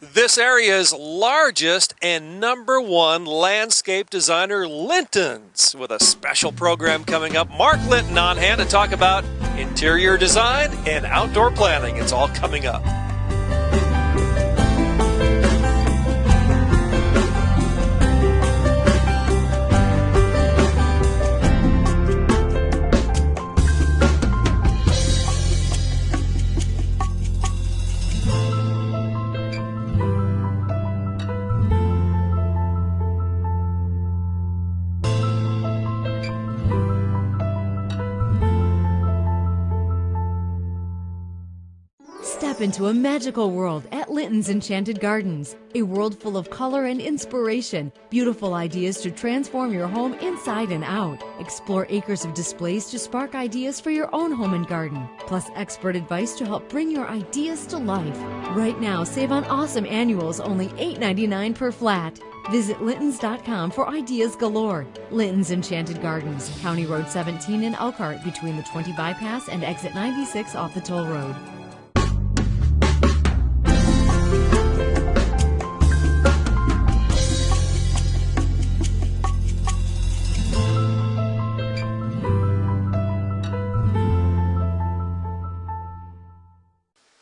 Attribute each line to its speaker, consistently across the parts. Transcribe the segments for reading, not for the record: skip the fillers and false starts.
Speaker 1: This area's largest and #1 landscape designer, Linton's, with a special program coming up. Mark Linton on hand to talk about interior design and outdoor planning. It's all coming up.
Speaker 2: Step into a magical world at Linton's Enchanted Gardens. A world full of color and inspiration. Beautiful ideas to transform your home inside and out. Explore acres of displays to spark ideas for your own home and garden. Plus expert advice to help bring your ideas to life. Right now, save on awesome annuals, only $8.99 per flat. Visit Lintons.com for ideas galore. Linton's Enchanted Gardens, County Road 17 in Elkhart, between the 20 bypass and exit 96 off the toll road.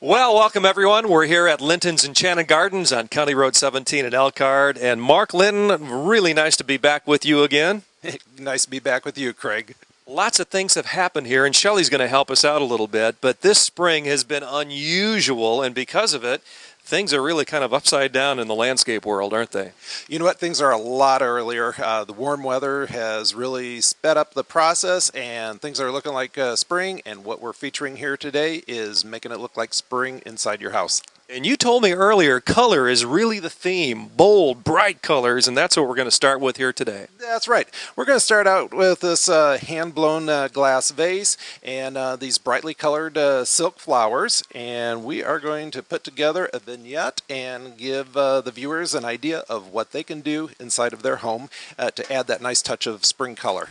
Speaker 1: Well, welcome everyone. We're here at Linton's Enchanted Gardens on County Road 17 in Elkhart. And Mark Linton, really nice to be back with you again.
Speaker 3: Nice to be back with you, Craig.
Speaker 1: Lots of things have happened here, and Shelley's going to help us out a little bit. But this spring has been unusual, and because of it, things are really kind of upside down in the landscape world, aren't they?
Speaker 3: You know what? Things are a lot earlier. The warm weather has really sped up the process, and things are looking like spring. And what we're featuring here today is making it look like spring inside your house.
Speaker 1: And you told me earlier, color is really the theme. Bold, bright colors, and that's what we're going to start with here today.
Speaker 3: That's right. We're going to start out with this hand-blown glass vase and these brightly colored silk flowers. And we are going to put together a vignette and give the viewers an idea of what they can do inside of their home to add that nice touch of spring color.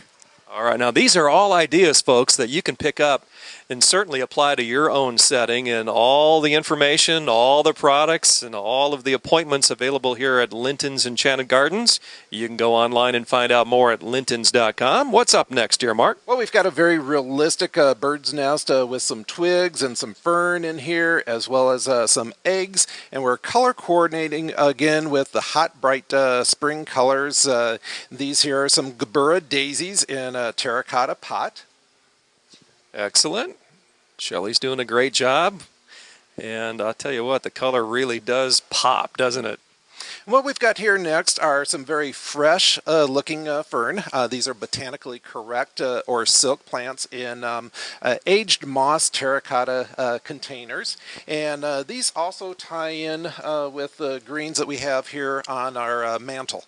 Speaker 1: All right, now these are all ideas, folks, that you can pick up and certainly apply to your own setting, and all the information, all the products, and all of the appointments available here at Linton's Enchanted Gardens. You can go online and find out more at lintons.com. What's up next here, Mark?
Speaker 3: Well, we've got a very realistic bird's nest with some twigs and some fern in here, as well as some eggs, and we're color coordinating again with the hot, bright spring colors. These here are some Gabura daisies in a terracotta pot.
Speaker 1: Excellent. Shelley's doing a great job. And I'll tell you what, the color really does pop, doesn't it?
Speaker 3: What we've got here next are some very fresh looking fern. These are botanically correct or silk plants in aged moss terracotta containers. And these also tie in with the greens that we have here on our mantle.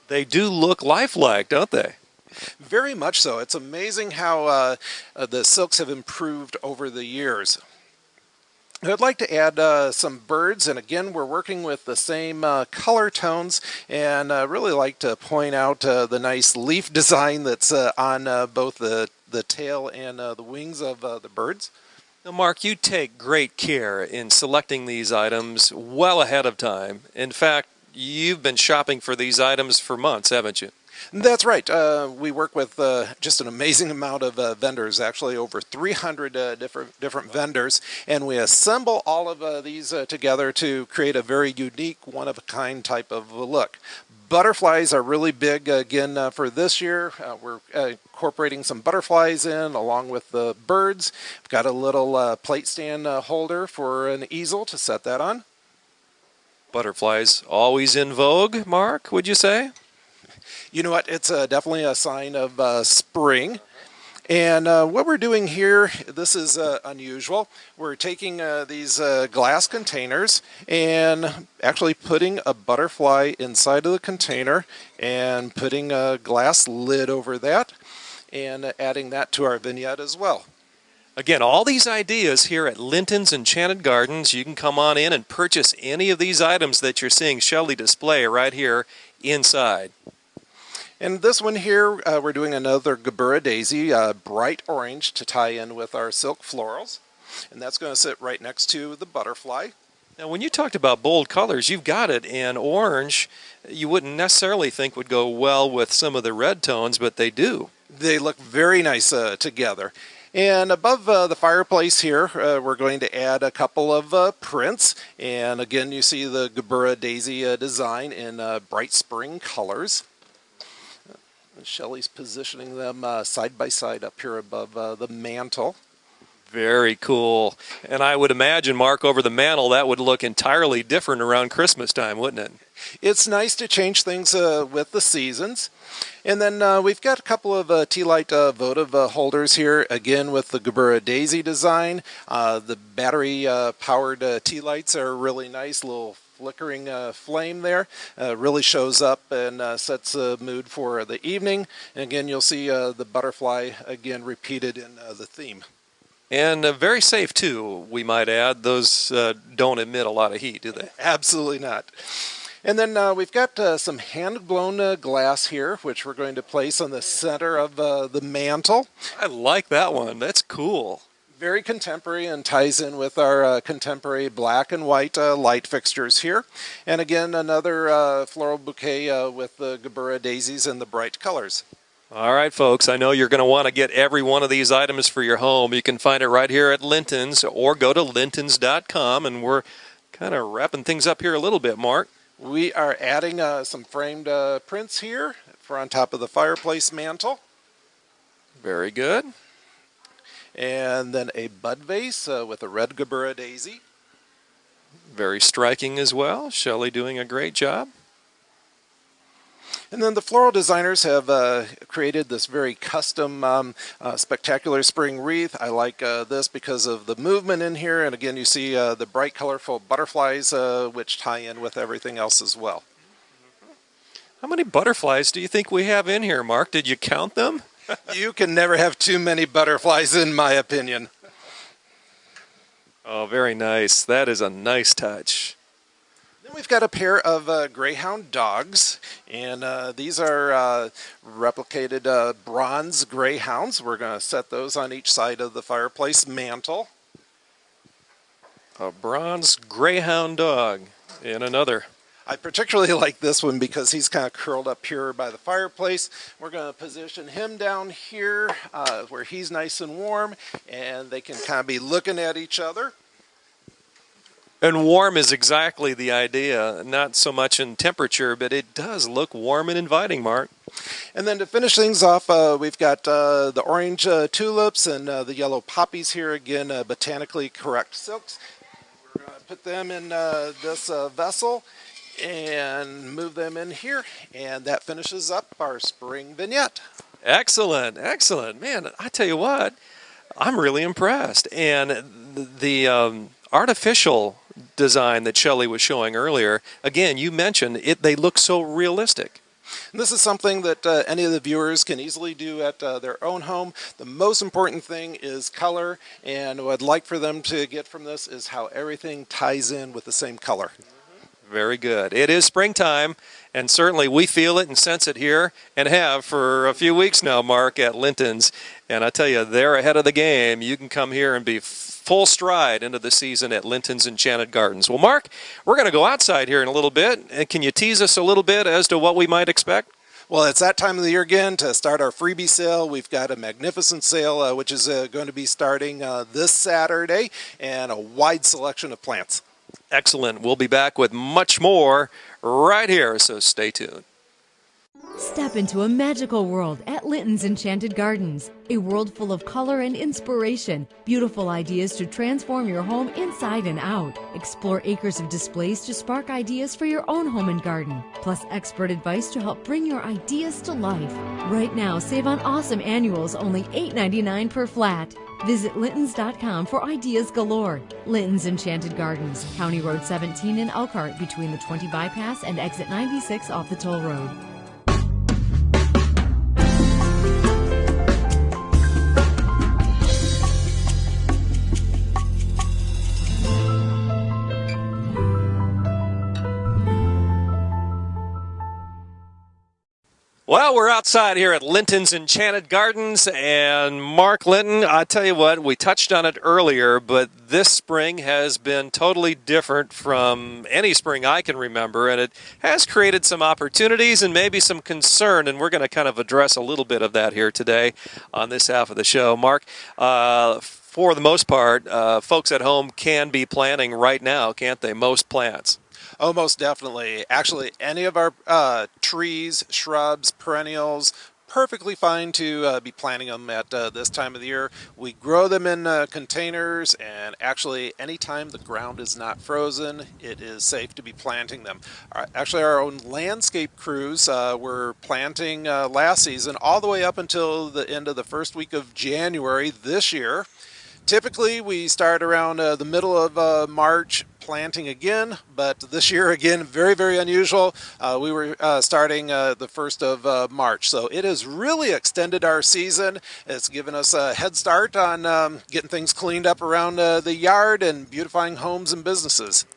Speaker 1: They do look lifelike, don't they?
Speaker 3: Very much so. It's amazing how the silks have improved over the years. I'd like to add some birds, and again we're working with the same color tones, and really like to point out the nice leaf design that's on both the tail and the wings of the birds.
Speaker 1: Now, Mark, you take great care in selecting these items well ahead of time. In fact, you've been shopping for these items for months, haven't you?
Speaker 3: That's right. We work with just an amazing amount of vendors, actually over 300 different vendors, and we assemble all of these together to create a very unique, one-of-a-kind type of look. Butterflies are really big again for this year. We're incorporating some butterflies in along with the birds. We've got a little plate stand holder for an easel to set that on.
Speaker 1: Butterflies always in vogue, Mark, would you say?
Speaker 3: You know what? It's definitely a sign of spring. And what we're doing here, this is unusual. We're taking these glass containers and actually putting a butterfly inside of the container and putting a glass lid over that and adding that to our vignette as well.
Speaker 1: Again, all these ideas here at Linton's Enchanted Gardens. You can come on in and purchase any of these items that you're seeing Shelley display right here inside.
Speaker 3: And this one here, we're doing another Gabura daisy, bright orange to tie in with our silk florals. And that's going to sit right next to the butterfly.
Speaker 1: Now, when you talked about bold colors, you've got it. And orange, you wouldn't necessarily think would go well with some of the red tones, but they do.
Speaker 3: They look very nice together. And above the fireplace here, we're going to add a couple of prints. And again, you see the Gabura Daisy design in bright spring colors. Shelley's positioning them side by side up here above the mantle.
Speaker 1: Very cool. And I would imagine, Mark, over the mantle, that would look entirely different around Christmas time, wouldn't it?
Speaker 3: It's nice to change things with the seasons. And then we've got a couple of tea light votive holders here, again with the Gabura Daisy design. The battery powered tea lights are really nice, little flickering flame there. Really shows up and sets the mood for the evening. And again, you'll see the butterfly again repeated in the theme.
Speaker 1: And very safe, too, we might add. Those don't emit a lot of heat, do they?
Speaker 3: Absolutely not. And then we've got some hand-blown glass here, which we're going to place on the center of the mantle.
Speaker 1: I like that one. That's cool.
Speaker 3: Very contemporary and ties in with our contemporary black and white light fixtures here. And again, another floral bouquet with the Gabura daisies in the bright colors.
Speaker 1: All right, folks, I know you're going to want to get every one of these items for your home. You can find it right here at Linton's or go to lintons.com, and we're kind of wrapping things up here a little bit, Mark.
Speaker 3: We are adding some framed prints here for on top of the fireplace mantle.
Speaker 1: Very good.
Speaker 3: And then a bud vase with a red Gabura daisy.
Speaker 1: Very striking as well. Shelley doing a great job.
Speaker 3: And then the floral designers have created this very custom spectacular spring wreath. I like this because of the movement in here. And again, you see the bright colorful butterflies which tie in with everything else as well.
Speaker 1: How many butterflies do you think we have in here, Mark? Did you count them?
Speaker 3: You can never have too many butterflies, in my opinion.
Speaker 1: Oh, very nice. That is a nice touch.
Speaker 3: Then we've got a pair of greyhound dogs, and these are replicated bronze greyhounds. We're going to set those on each side of the fireplace mantle.
Speaker 1: A bronze greyhound dog and another.
Speaker 3: I particularly like this one because he's kind of curled up here by the fireplace. We're going to position him down here where he's nice and warm, and they can kind of be looking at each other.
Speaker 1: And warm is exactly the idea, not so much in temperature, but it does look warm and inviting, Mark.
Speaker 3: And then to finish things off, we've got the orange tulips and the yellow poppies here, again, botanically correct silks. We're going to put them in this vessel and move them in here, and that finishes up our spring vignette.
Speaker 1: Excellent, excellent. Man, I tell you what, I'm really impressed. And the artificial design that Shelley was showing earlier, again, you mentioned it, they look so realistic.
Speaker 3: And this is something that any of the viewers can easily do at their own home. The most important thing is color, and what I'd like for them to get from this is how everything ties in with the same color.
Speaker 1: Very good. It is springtime, and certainly we feel it and sense it here and have for a few weeks now, Mark, at Linton's. And I tell you, they're ahead of the game. You can come here and be full stride into the season at Linton's Enchanted Gardens. Well, Mark, we're going to go outside here in a little bit. And can you tease us a little bit as to what we might expect?
Speaker 3: Well, it's that time of the year again to start our freebie sale. We've got a magnificent sale, which is going to be starting this Saturday, and a wide selection of plants.
Speaker 1: Excellent. We'll be back with much more right here, so stay tuned.
Speaker 2: Step into a magical world at Linton's Enchanted Gardens. A world full of color and inspiration. Beautiful ideas to transform your home inside and out. Explore acres of displays to spark ideas for your own home and garden. Plus expert advice to help bring your ideas to life. Right now, save on awesome annuals only $8.99 per flat. Visit Lintons.com for ideas galore. Linton's Enchanted Gardens, County Road 17 in Elkhart between the 20 bypass and exit 96 off the toll road.
Speaker 1: Well, we're outside here at Linton's Enchanted Gardens, and Mark Linton, I tell you what, we touched on it earlier, but this spring has been totally different from any spring I can remember, and it has created some opportunities and maybe some concern, and we're going to kind of address a little bit of that here today on this half of the show. Mark, for the most part, folks at home can be planting right now, can't they? Most plants.
Speaker 3: Oh, most definitely. Actually, any of our trees, shrubs, perennials, perfectly fine to be planting them at this time of the year. We grow them in containers, and actually, anytime the ground is not frozen, it is safe to be planting them. Actually, our own landscape crews were planting last season all the way up until the end of the first week of January this year. Typically, we start around the middle of March planting again, but this year, again, very, very unusual. We were starting the 1st of March, so it has really extended our season. It's given us a head start on getting things cleaned up around the yard and beautifying homes and businesses.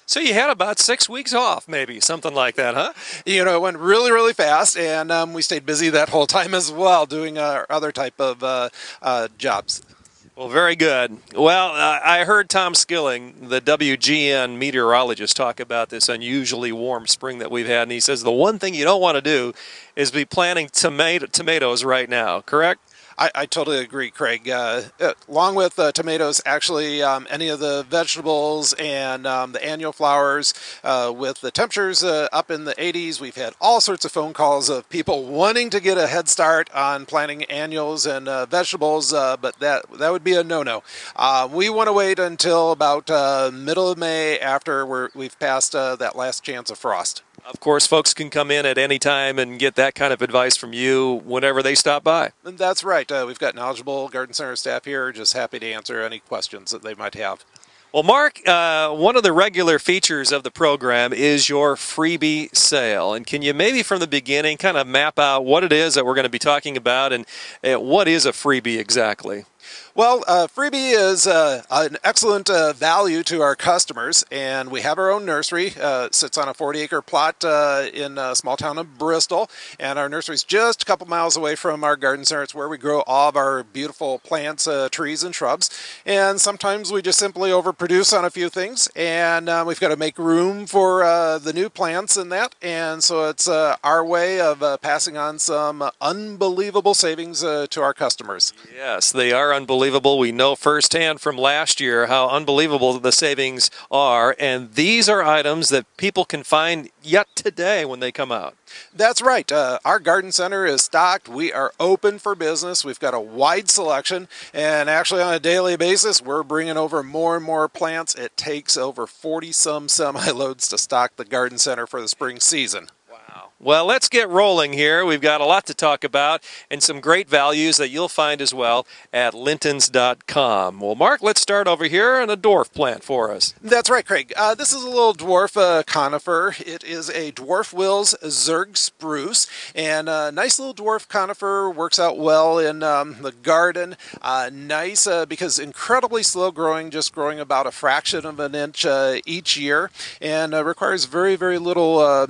Speaker 1: So you had about 6 weeks off, maybe, something like that, huh?
Speaker 3: You know, it went really, really fast, and we stayed busy that whole time as well, doing our other type of jobs.
Speaker 1: Well, very good. Well, I heard Tom Skilling, the WGN meteorologist, talk about this unusually warm spring that we've had, and he says the one thing you don't want to do is be planting tomatoes right now, correct?
Speaker 3: I totally agree, Craig. Along with tomatoes, actually, any of the vegetables and the annual flowers, with the temperatures up in the 80s, we've had all sorts of phone calls of people wanting to get a head start on planting annuals and vegetables, but that would be a no-no. We want to wait until about middle of May after we've passed that last chance of frost.
Speaker 1: Of course, folks can come in at any time and get that kind of advice from you whenever they stop by.
Speaker 3: And that's right. We've got knowledgeable garden center staff here, just happy to answer any questions that they might have.
Speaker 1: Well, Mark, one of the regular features of the program is your freebie sale. And can you maybe from the beginning kind of map out what it is that we're going to be talking about and what is a freebie exactly?
Speaker 3: Well, Freebie is an excellent value to our customers, and we have our own nursery. Sits on a 40-acre plot in a small town of Bristol, and our nursery is just a couple miles away from our garden center. It's where we grow all of our beautiful plants, trees, and shrubs. And sometimes we just simply overproduce on a few things, and we've got to make room for the new plants and that. And so it's our way of passing on some unbelievable savings to our customers.
Speaker 1: Yes, they are unbelievable. We know firsthand from last year how unbelievable the savings are, and these are items that people can find yet today when they come out.
Speaker 3: That's right. Our garden center is stocked. We are open for business. We've got a wide selection, and actually on a daily basis, we're bringing over more and more plants. It takes over 40-some semi-loads to stock the garden center for the spring season.
Speaker 1: Well, let's get rolling here. We've got a lot to talk about and some great values that you'll find as well at lintons.com. Well, Mark, let's start over here on a dwarf plant for us.
Speaker 3: That's right, Craig. This is a little dwarf conifer. It is a dwarf Wills Zerg spruce, and a nice little dwarf conifer works out well in the garden. Nice because incredibly slow growing, just growing about a fraction of an inch each year, and requires very, very little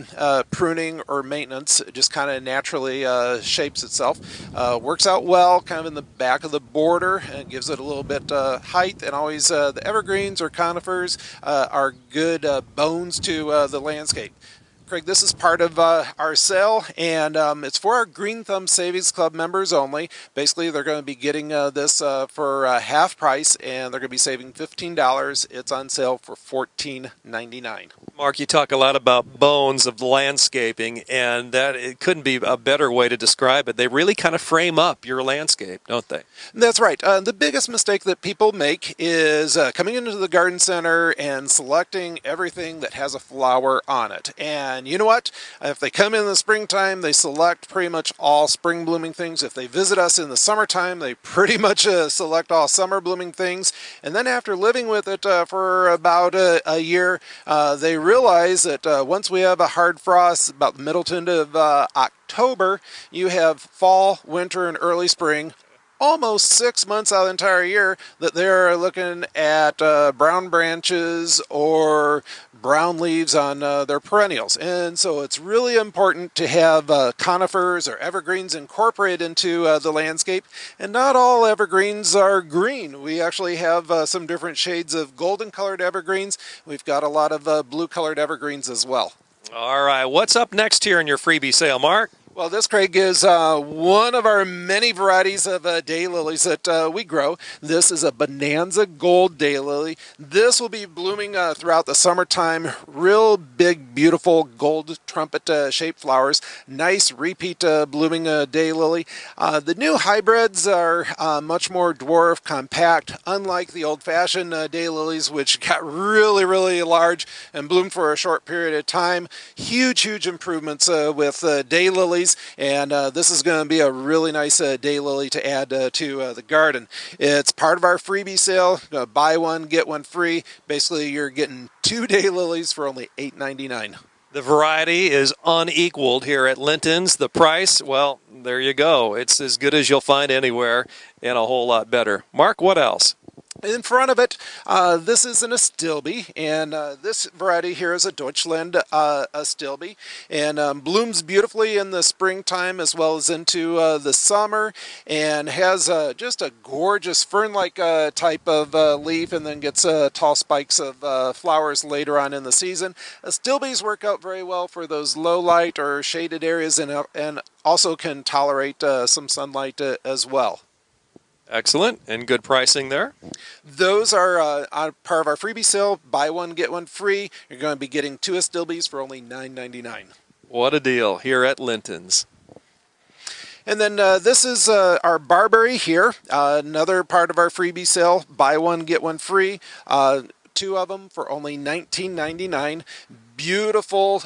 Speaker 3: pruning or maintenance. It just kind of naturally shapes itself. Works out well kind of in the back of the border and gives it a little bit height, and always the evergreens or conifers are good bones to the landscape. Craig, this is part of our sale, and it's for our Green Thumb Savings Club members only. Basically, they're going to be getting this for half price, and they're going to be saving $15. It's on sale for $14.99.
Speaker 1: Mark, you talk a lot about bones of landscaping, and that it couldn't be a better way to describe it. They really kind of frame up your landscape, don't they?
Speaker 3: That's right. The biggest mistake that people make is coming into the garden center and selecting everything that has a flower on it. And you know what? If they come in the springtime, they select pretty much all spring blooming things. If they visit us in the summertime, they pretty much select all summer blooming things. And then after living with it for about a year, they realize that once we have a hard frost, about the middle to end of October, you have fall, winter, and early spring almost 6 months out of the entire year that they're looking at brown branches or brown leaves on their perennials. And so it's really important to have conifers or evergreens incorporated into the landscape. And not all evergreens are green. We actually have some different shades of golden colored evergreens. We've got a lot of blue colored evergreens as well.
Speaker 1: All right, what's up next here in your freebie sale, Mark?
Speaker 3: Well, this, Craig, is one of our many varieties of daylilies that we grow. This is a Bonanza Gold daylily. This will be blooming throughout the summertime. Real big, beautiful gold trumpet-shaped flowers. Nice repeat blooming daylily. The new hybrids are much more dwarf, compact, unlike the old-fashioned daylilies, which got really, really large and bloomed for a short period of time. Huge, huge improvements with daylilies. And this is going to be a really nice daylily to add to the garden. It's part of our freebie sale. Buy one, get one free. Basically, you're getting 2 daylilies for only $8.99.
Speaker 1: The variety is unequaled here at Linton's. The price, well, there you go. It's as good as you'll find anywhere and a whole lot better. Mark, what else?
Speaker 3: In front of it, this is an Astilbe, and this variety here is a Deutschland Astilbe, and blooms beautifully in the springtime as well as into the summer, and has just a gorgeous fern-like type of leaf, and then gets tall spikes of flowers later on in the season. Astilbes work out very well for those low light or shaded areas, and also can tolerate some sunlight as well.
Speaker 1: Excellent, and good pricing there.
Speaker 3: Those are part of our freebie sale. Buy one, get one free. You're going to be getting 2 Astilbes for only $9.99.
Speaker 1: What a deal here at Linton's.
Speaker 3: And then this is our barberry here, another part of our freebie sale. Buy one, get one free. 2 of them for only $19.99. Beautiful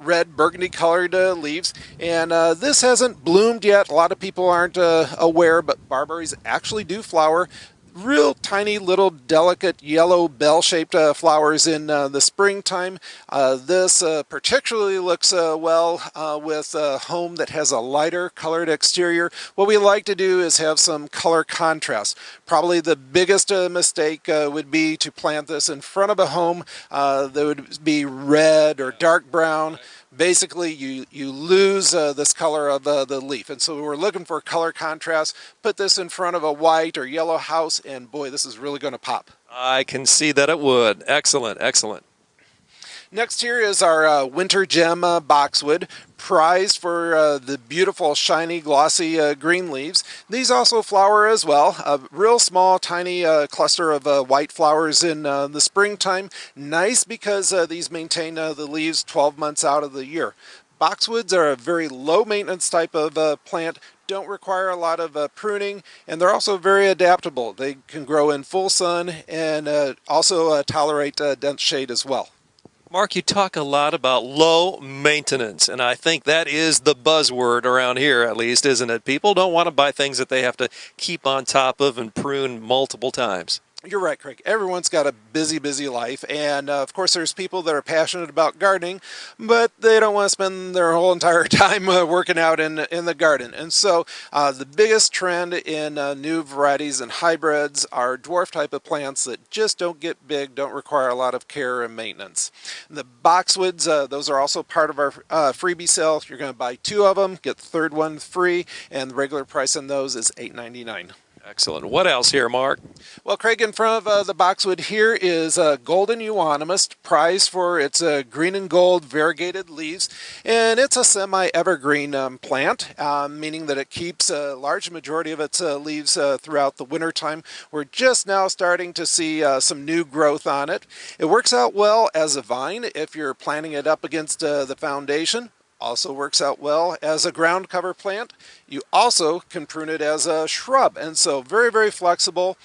Speaker 3: red burgundy colored leaves, and this hasn't bloomed yet. A lot of people aren't aware, but barberries actually do flower. Real tiny little delicate yellow bell-shaped flowers in the springtime. This particularly looks well with a home that has a lighter colored exterior. What we like to do is have some color contrast. Probably the biggest mistake would be to plant this in front of a home that would be red or dark brown. Basically, you lose this color of the leaf. And so we're looking for color contrast. Put this in front of a white or yellow house, and boy, this is really going to pop.
Speaker 1: I can see that it would. Excellent, excellent.
Speaker 3: Next here is our Winter Gem Boxwood, prized for the beautiful, shiny, glossy green leaves. These also flower as well. A real small, tiny cluster of white flowers in the springtime. Nice because these maintain the leaves 12 months out of the year. Boxwoods are a very low maintenance type of plant. Don't require a lot of pruning, and they're also very adaptable. They can grow in full sun and also tolerate dense shade as well.
Speaker 1: Mark, you talk a lot about low maintenance, and I think that is the buzzword around here, at least, isn't it? People don't want to buy things that they have to keep on top of and prune multiple times.
Speaker 3: You're right, Craig. Everyone's got a busy, busy life, and of course there's people that are passionate about gardening, but they don't want to spend their whole entire time working out in the garden. And so the biggest trend in new varieties and hybrids are dwarf type of plants that just don't get big, don't require a lot of care and maintenance. The boxwoods, those are also part of our freebie sale. You're going to buy 2 of them, get the 3rd one free, and the regular price on those is $8.99.
Speaker 1: Excellent. What else here, Mark?
Speaker 3: Well, Craig, in front of the boxwood here is Golden Euonymus, prized for its green and gold variegated leaves, and it's a semi-evergreen plant, meaning that it keeps a large majority of its leaves throughout the wintertime. We're just now starting to see some new growth on it. It works out well as a vine if you're planting it up against the foundation. Also works out well as a ground cover plant. You also can prune it as a shrub, and so very, very flexible.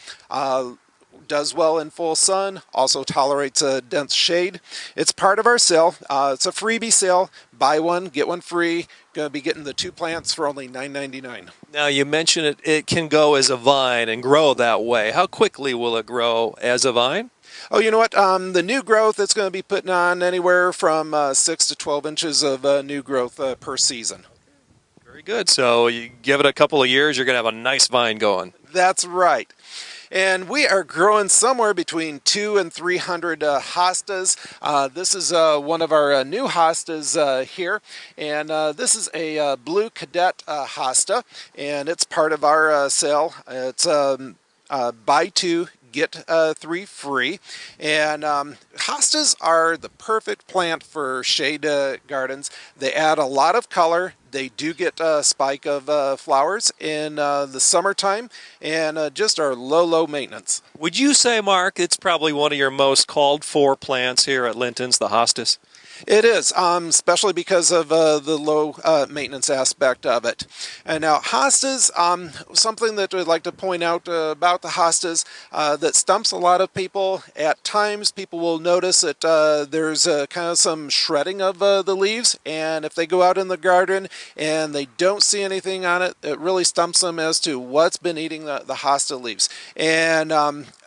Speaker 3: Does well in full sun, also tolerates a dense shade. It's part of our sale. It's a freebie sale. Buy one, get one free. Going to be getting the 2 plants for only $9.99.
Speaker 1: Now, you mentioned it can go as a vine and grow that way. How quickly will it grow as a vine?
Speaker 3: Oh, you know what? The new growth, it's going to be putting on anywhere from 6 to 12 inches of new growth per season.
Speaker 1: Very good. So you give it a couple of years, you're going to have a nice vine going.
Speaker 3: That's right. And we are growing somewhere between 200 and 300 hostas. This is one of our new hostas here, and this is a blue cadet hosta, and it's part of our sale. It's buy two, get three free. And hostas are the perfect plant for shade gardens. They add a lot of color. They do get a spike of flowers in the summertime, and just are low maintenance.
Speaker 1: Would you say, Mark, it's probably one of your most called for plants here at Linton's, the hostas?
Speaker 3: It is, especially because of the low maintenance aspect of it. And now hostas, something that I'd like to point out about the hostas that stumps a lot of people. At times people will notice that there's kind of some shredding of the leaves, and if they go out in the garden and they don't see anything on it, it really stumps them as to what's been eating the hosta leaves. And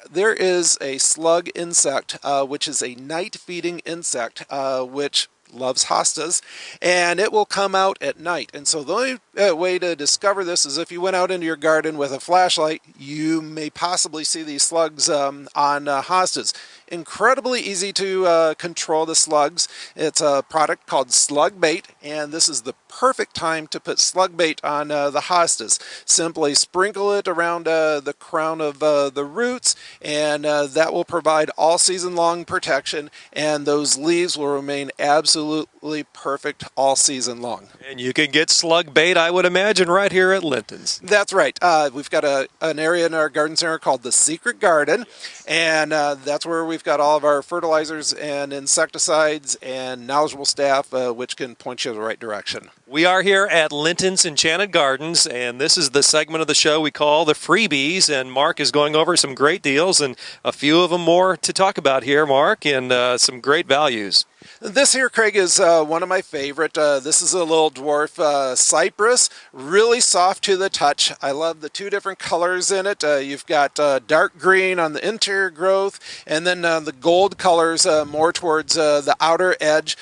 Speaker 3: there is a slug insect, which is a night-feeding insect, which loves hostas, and it will come out at night. And so the only way to discover this is if you went out into your garden with a flashlight, you may possibly see these slugs on hostas. Incredibly easy to control the slugs. It's a product called slug bait, and this is the perfect time to put slug bait on the hostas. Simply sprinkle it around the crown of the roots, and that will provide all season long protection, and those leaves will remain absolutely perfect all season long.
Speaker 1: And you can get slug bait, I would imagine, right here at Linton's.
Speaker 3: That's right. We've got an area in our garden center called the Secret Garden, and that's where we've got all of our fertilizers and insecticides and knowledgeable staff which can point you in the right direction.
Speaker 1: We are here at Linton's Enchanted Gardens, and this is the segment of the show we call the Freebies, and Mark is going over some great deals and a few of them more to talk about here, Mark, and some great values.
Speaker 3: This here, Craig, is one of my favorite. This is a little dwarf cypress, really soft to the touch. I love the two different colors in it. You've got dark green on the interior growth, and then the gold colors more towards the outer edge.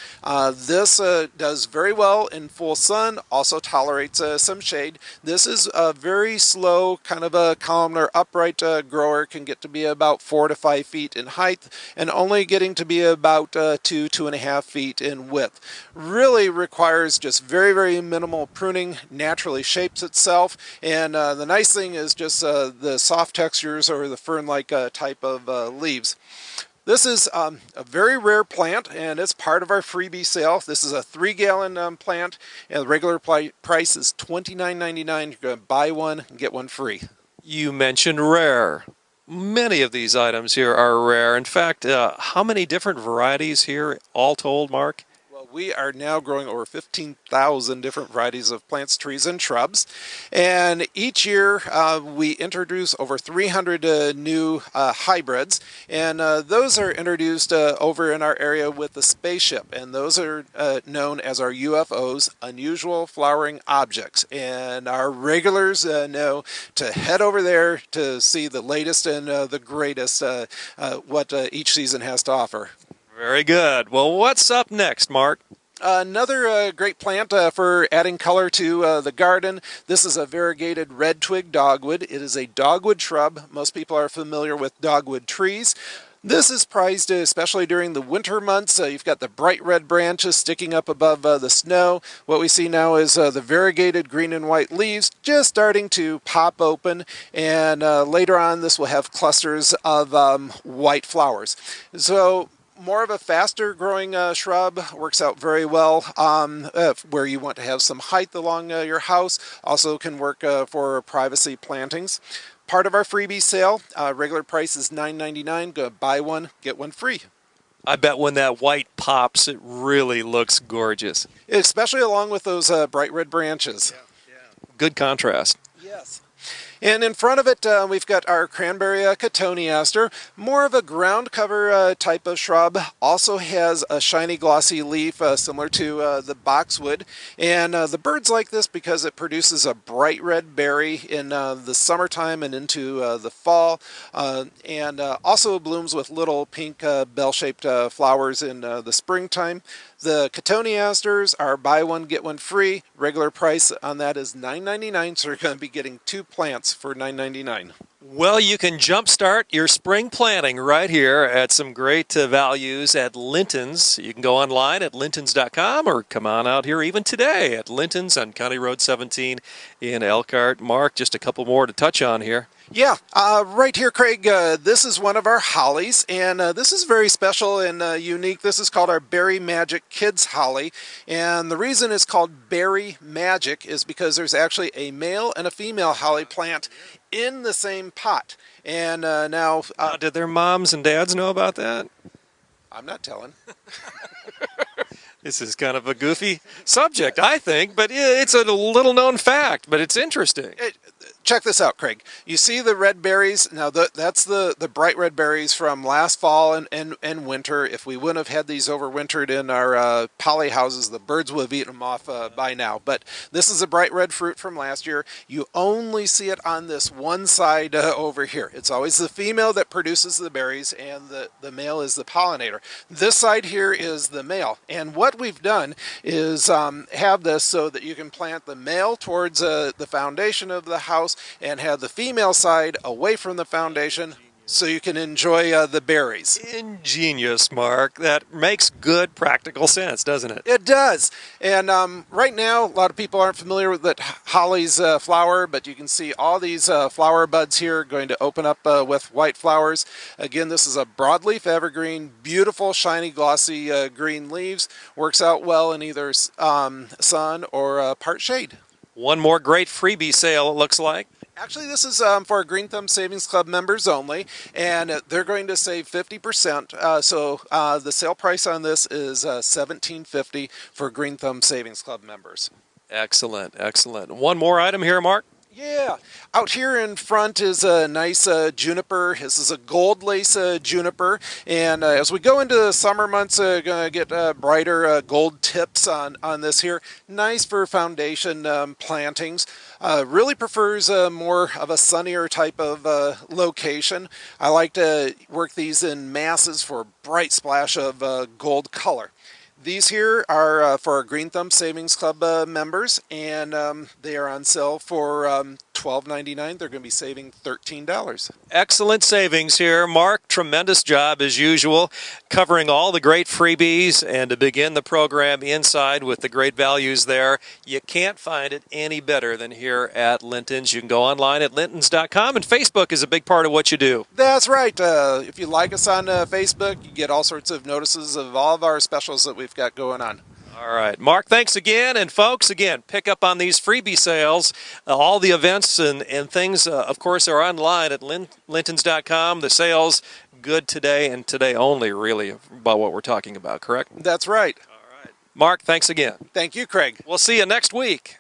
Speaker 3: This does very well in full sun, also tolerates some shade. This is a very slow, kind of a columnar upright grower, can get to be about 4 to 5 feet in height, and only getting to be about 2.5 feet in width. Really requires just very minimal pruning, naturally shapes itself, and the nice thing is just the soft textures or the fern-like type of leaves. This is a very rare plant, and it's part of our freebie sale. This is a 3-gallon plant, and the regular price is $29.99. You're going to buy one and get one free.
Speaker 1: You mentioned rare. Many of these items here are rare. In fact, how many different varieties here, all told, Mark?
Speaker 3: Well, we are now growing over 15,000 different varieties of plants, trees, and shrubs. And each year we introduce over 300 new hybrids. And those are introduced over in our area with the spaceship. And those are known as our UFOs, unusual flowering objects. And our regulars know to head over there to see the latest and the greatest what each season has to offer.
Speaker 1: Very good. Well, what's up next, Mark?
Speaker 3: Another great plant for adding color to the garden. This is a variegated red twig dogwood. It is a dogwood shrub. Most people are familiar with dogwood trees. This is prized especially during the winter months. You've got the bright red branches sticking up above the snow. What we see now is the variegated green and white leaves just starting to pop open, and later on this will have clusters of white flowers. So more of a faster growing shrub, works out very well where you want to have some height along your house. Also can work for privacy plantings. Part of our freebie sale, regular price is $9.99. Go buy one, get one free.
Speaker 1: I bet when that white pops, it really looks gorgeous.
Speaker 3: Especially along with those bright red branches.
Speaker 1: Good contrast.
Speaker 3: Yes. And in front of it, we've got our cranberry cotoneaster, more of a ground cover type of shrub. Also has a shiny glossy leaf similar to the boxwood. And the birds like this because it produces a bright red berry in the summertime and into the fall. And also blooms with little pink bell-shaped flowers in the springtime. The cotoneasters are buy one, get one free. Regular price on that is $9.99, so you're going to be getting 2 plants for $9.99.
Speaker 1: Well, you can jumpstart your spring planting right here at some great values at Linton's. You can go online at lintons.com or come on out here even today at Linton's on County Road 17 in Elkhart. Mark, just a couple more to touch on here.
Speaker 3: Yeah, right here, Craig, this is one of our hollies, and this is very special and unique. This is called our Berry Magic Kids Holly, and the reason it's called Berry Magic is because there's actually a male and a female holly plant in the same pot. And now...
Speaker 1: did their moms and dads know about that?
Speaker 3: I'm not telling.
Speaker 1: This is kind of a goofy subject, I think, but it's a little-known fact, but it's interesting.
Speaker 3: Check this out, Craig. You see the red berries? Now, that's the bright red berries from last fall and winter. If we wouldn't have had these overwintered in our poly houses, the birds would have eaten them off by now. But this is a bright red fruit from last year. You only see it on this one side over here. It's always the female that produces the berries, and the male is the pollinator. This side here is the male. And what we've done is have this so that you can plant the male towards the foundation of the house and have the female side away from the foundation so you can enjoy the berries.
Speaker 1: Ingenious, Mark. That makes good practical sense, doesn't it?
Speaker 3: It does. And right now, a lot of people aren't familiar with that holly's flower, but you can see all these flower buds here going to open up with white flowers. Again, this is a broadleaf evergreen, beautiful, shiny, glossy green leaves. Works out well in either sun or part shade.
Speaker 1: One more great freebie sale, it looks like.
Speaker 3: Actually, this is for our Green Thumb Savings Club members only, and they're going to save 50%. So the sale price on this is $17.50 for Green Thumb Savings Club members.
Speaker 1: Excellent, excellent. One more item here, Mark.
Speaker 3: Yeah, out here in front is a nice juniper. This is a gold lace juniper, and as we go into the summer months, gonna get brighter gold tips on this here. Nice for foundation plantings. Really prefers more of a sunnier type of location. I like to work these in masses for a bright splash of gold color. These here are for our Green Thumb Savings Club members, and they are on sale for $12.99. They're going to be saving $13.
Speaker 1: Excellent savings here. Mark, tremendous job as usual, covering all the great freebies, and to begin the program inside with the great values there. You can't find it any better than here at Linton's. You can go online at lintons.com, and Facebook is a big part of what you do.
Speaker 3: That's right. If you like us on Facebook, you get all sorts of notices of all of our specials that we've got going on.
Speaker 1: All right. Mark, thanks again. And folks, again, pick up on these freebie sales. All the events and things, of course, are online at lintons.com. The sales, good today and today only, really, about what we're talking about, correct?
Speaker 3: That's right.
Speaker 1: All right. Mark, thanks again.
Speaker 3: Thank you, Craig.
Speaker 1: We'll see you next week.